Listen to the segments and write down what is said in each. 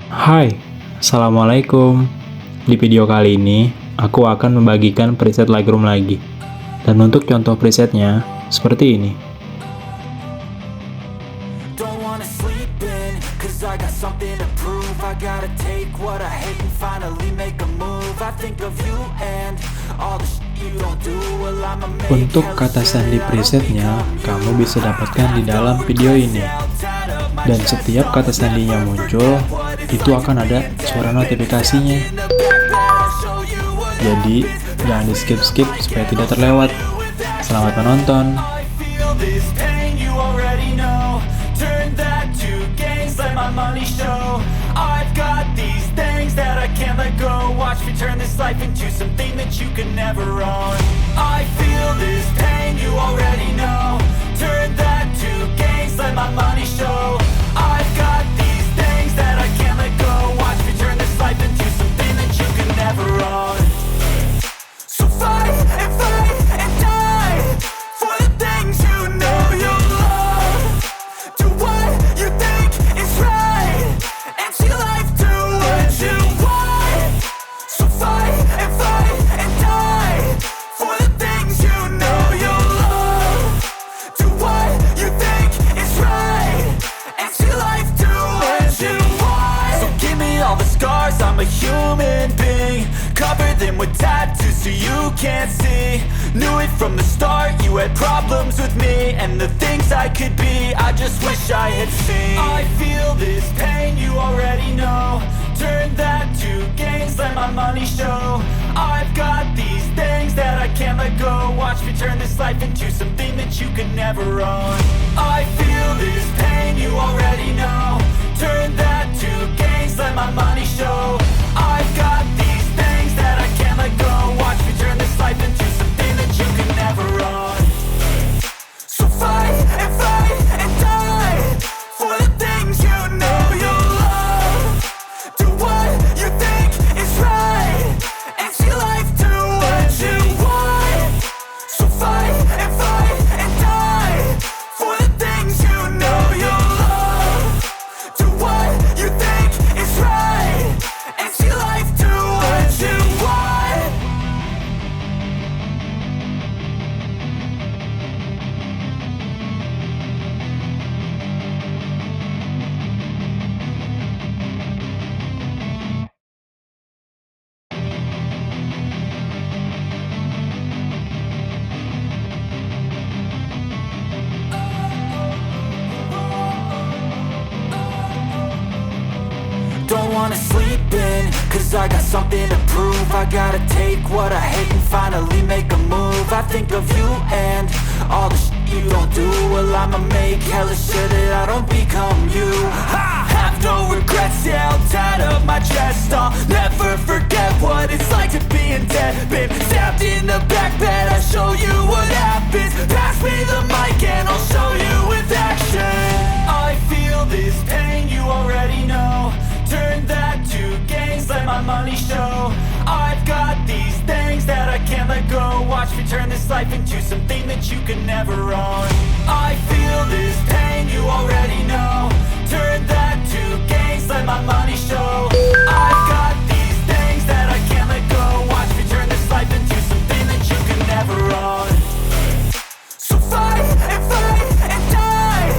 Hai, Assalamualaikum. Di video kali ini, aku akan membagikan preset Lightroom lagi. Dan untuk contoh presetnya, seperti ini. Don't wanna sleep in, cause I got something to prove. I gotta take what I hate and finally make a move. I think of you and all the shit you don't do. Well, I'ma make Untuk kata sandi presetnya, kamu bisa dapatkan di dalam video ini. Dan setiap kata sandinya muncul, itu akan ada suara notifikasinya. Jadi, jangan di skip-skip supaya tidak terlewat. Selamat menonton. I feel this pain, you already know. Turn that to gains, let my money show. I've got these things that I can't let go. Watch me turn this life into something that you can never own. I feel this pain, you already know. Turn that to gains, let my money show. I've got these things that I can't let go. Watch me turn this life into something that you can never own. So fight and die for the things you know you love. Do what you think is right and see life do what you want. So fight and die for the things you know you love. Do what you think is right and see life do what you want. So give me all the scars, I'm a human being. Cover them with tattoos so you can't see. Knew it from the start, you had problems with me and the things I could be, I just wish I had seen. I feel this pain, you already know. Turn that to gains, let my money show. I've got these things that I can't let go. Watch me turn this life into something that you can never own. I feel this pain, you already know. Turn that to gains, let my money show. I've got these things that I can't let go. Watch me turn this life into something that you can never own. So fight and die for the things you know you love. Do what you think is right and see life do what you want. So fight and die for the things you know you love. Do what you think is right and see life do what you want. Don't wanna sleep in, cause I got something to prove. I gotta take what I hate and finally make a move. I think of you and all the shit you don't do. Well, I'ma make hella sure that I don't become you. I have no regrets, yeah, I'll tie up my chest. I'll never forget what it's like to be in debt. Been stabbed in the back bed, I'll show you what happens. Pass me the mic and I'll show you with action. I feel this pain, you already know. Turn that to gains, let my money show. I've got these things that I can't let go. Watch me turn this life into something that you can never own. I feel this pain, you already know. Turn that to gains, let my money show. I've got these things that I can't let go. Watch me turn this life into something that you can never own. So fight and die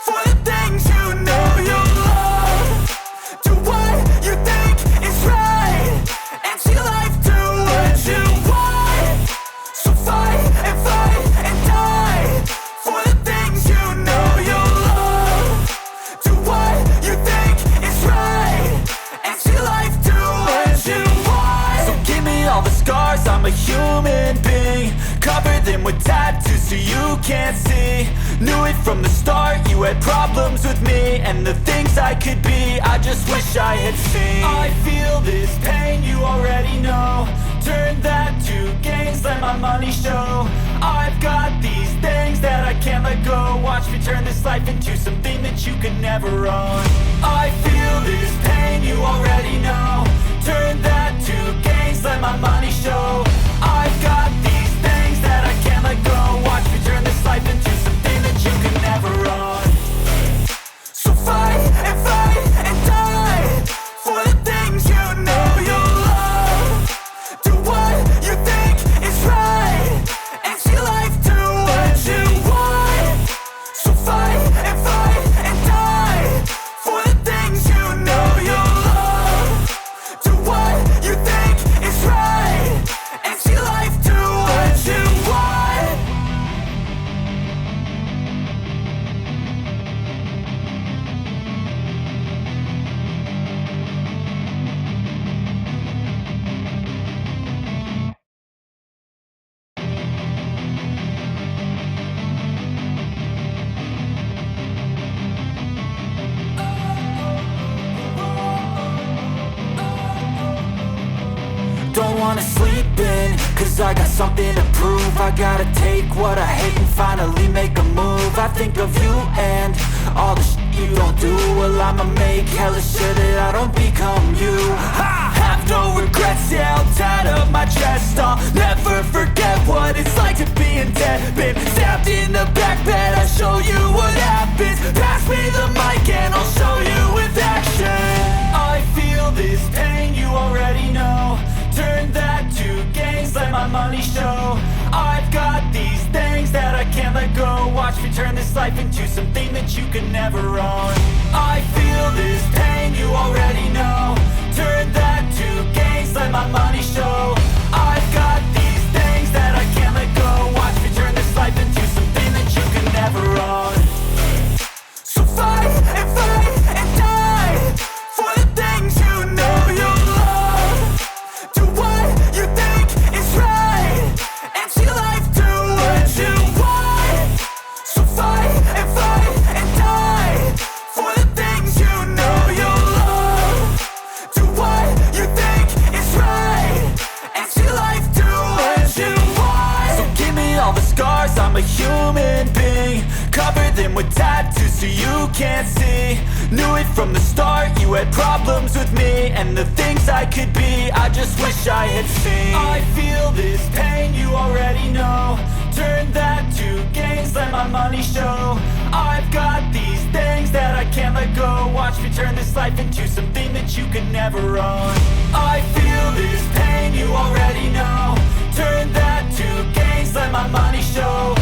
for the things you know you love. Do what you think is right and see life do what you want. So fight and die for the things you know you love. Do what you think is right and see life do what you want. So give me all the scars, I'm a human being. Cover them with tattoos so you can't see. Knew it from the start, you had problems with me and the things I could be, I just wish I had seen. I feel this pain, you already know. Turn that to gains, let my money show. I've got these things that I can't let go. Watch me turn this life into something that you can never own. I feel this pain, you already know. Turn that to gains, let my money show. I've got these things that I can't let go. Watch me turn this life into something that you can never own. So fight and die moving, cause I got something to prove. I gotta take what I hate and finally make a move. I think of you and all the shit you don't do. Well, I'ma make hella sure that I don't become you. I have no regrets, yeah, I'll tie up my chest. I'll never forget what it's like to be in debt. Been stabbed in the back bed, I'll show you what happens. Pass me the mic and I'll show you with action. I feel this pain, you already know. Turn that to gains, let my money show. I've got these things that I can't let go. Watch me turn this life into something that you can never own. I feel this pain, you already know. Turn that to gains, let my money show. I've got these things that I can't let go. Watch me turn this life into something that you can never own. So fight and die for the things you know you love. Do what you think is right and see life do what you want. So fight and die for the things you know you love. Do what you think is right and see life do what you want. So give me all the scars, I'm a human being. Cover them with tattoos so you can't see. Knew it from the start, you had problems with me and the things I could be, I just wish I had seen. I feel this pain, you already know. Turn that to gains, let my money show. I've got these things that I can't let go. Watch me turn this life into something that you can never own. I feel this pain, you already know. Turn that to gains, let my money show.